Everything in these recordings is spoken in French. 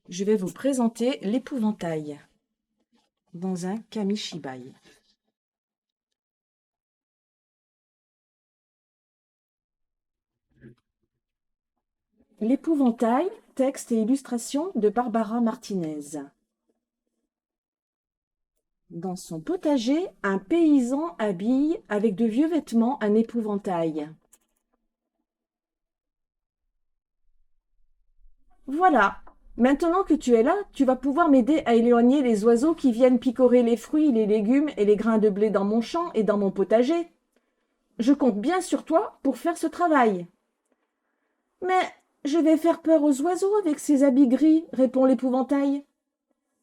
Je vais vous présenter l'épouvantail dans un kamishibai. L'épouvantail, texte et illustration de Barbara Martinez. Dans son potager, un paysan habille avec de vieux vêtements un épouvantail. Voilà. Maintenant que tu es là, tu vas pouvoir m'aider à éloigner les oiseaux qui viennent picorer les fruits, les légumes et les grains de blé dans mon champ et dans mon potager. Je compte bien sur toi pour faire ce travail. Mais je vais faire peur aux oiseaux avec ces habits gris, répond l'épouvantail.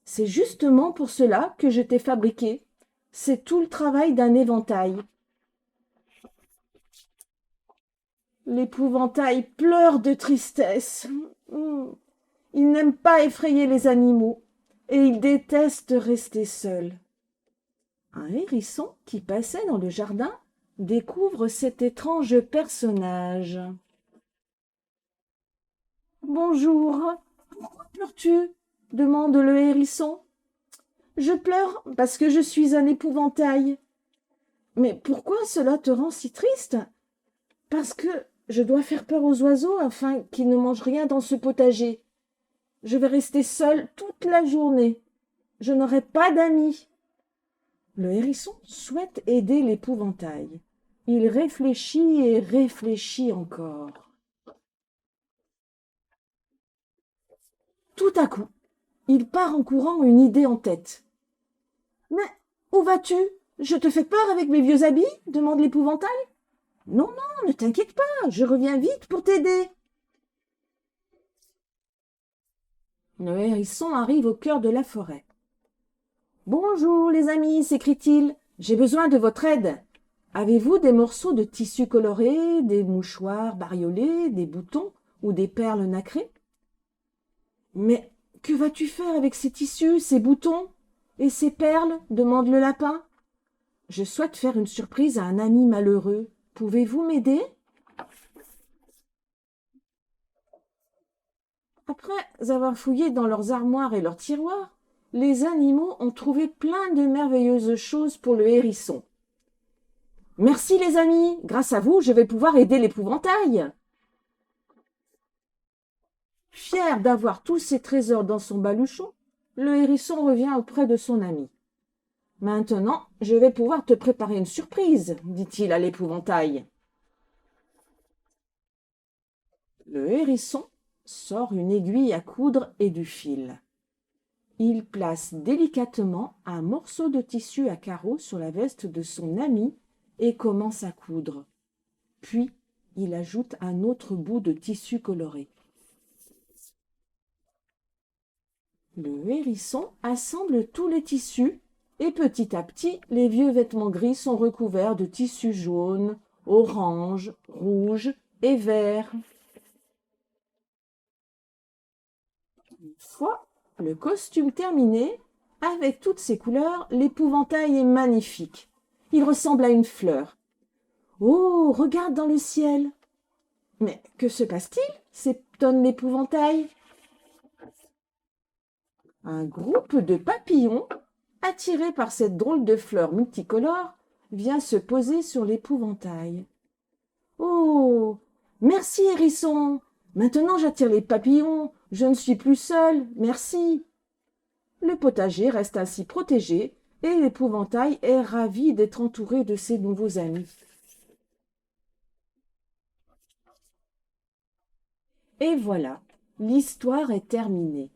C'est justement pour cela que je t'ai fabriqué. C'est tout le travail d'un éventail. L'épouvantail pleure de tristesse. Il n'aime pas effrayer les animaux et il déteste rester seul. Un hérisson qui passait dans le jardin découvre cet étrange personnage. Bonjour, pourquoi pleures-tu demande le hérisson. Je pleure parce que je suis un épouvantail. Mais pourquoi cela te rend si triste? Parce que je dois faire peur aux oiseaux afin qu'ils ne mangent rien dans ce potager. Je vais rester seul toute la journée. Je n'aurai pas d'amis. Le hérisson souhaite aider l'épouvantail. Il réfléchit et réfléchit encore. Tout à coup, il part en courant une idée en tête. « Mais où vas-tu? Je te fais peur avec mes vieux habits ?» demande l'épouvantail. « Non, non, ne t'inquiète pas, je reviens vite pour t'aider. » Le hérisson arrive au cœur de la forêt. « Bonjour les amis, s'écrie-t-il, j'ai besoin de votre aide. Avez-vous des morceaux de tissu coloré, des mouchoirs bariolés, des boutons ou des perles nacrées? » « Mais que vas-tu faire avec ces tissus, ces boutons et ces perles? Demande le lapin. « Je souhaite faire une surprise à un ami malheureux. Pouvez-vous m'aider? » Après avoir fouillé dans leurs armoires et leurs tiroirs, les animaux ont trouvé plein de merveilleuses choses pour le hérisson. « Merci les amis, grâce à vous, je vais pouvoir aider l'épouvantail. » Fier d'avoir tous ces trésors dans son baluchon, le hérisson revient auprès de son ami. « Maintenant, je vais pouvoir te préparer une surprise, dit-il à l'épouvantail. Le hérisson sort une aiguille à coudre et du fil. Il place délicatement un morceau de tissu à carreaux sur la veste de son ami et commence à coudre. Puis, il ajoute un autre bout de tissu coloré. Le hérisson assemble tous les tissus et petit à petit, les vieux vêtements gris sont recouverts de tissus jaunes, orange, rouge et vert. Une fois le costume terminé, avec toutes ses couleurs, l'épouvantail est magnifique. Il ressemble à une fleur. « Oh, regarde dans le ciel !»« Mais que se passe-t-il » s'étonne l'épouvantail. Un groupe de papillons, attirés par cette drôle de fleur multicolore, vient se poser sur l'épouvantail. « Oh, merci, hérisson. Maintenant j'attire les papillons. Je ne suis plus seul. Merci. » Le potager reste ainsi protégé et l'épouvantail est ravi d'être entouré de ses nouveaux amis. Et voilà, l'histoire est terminée.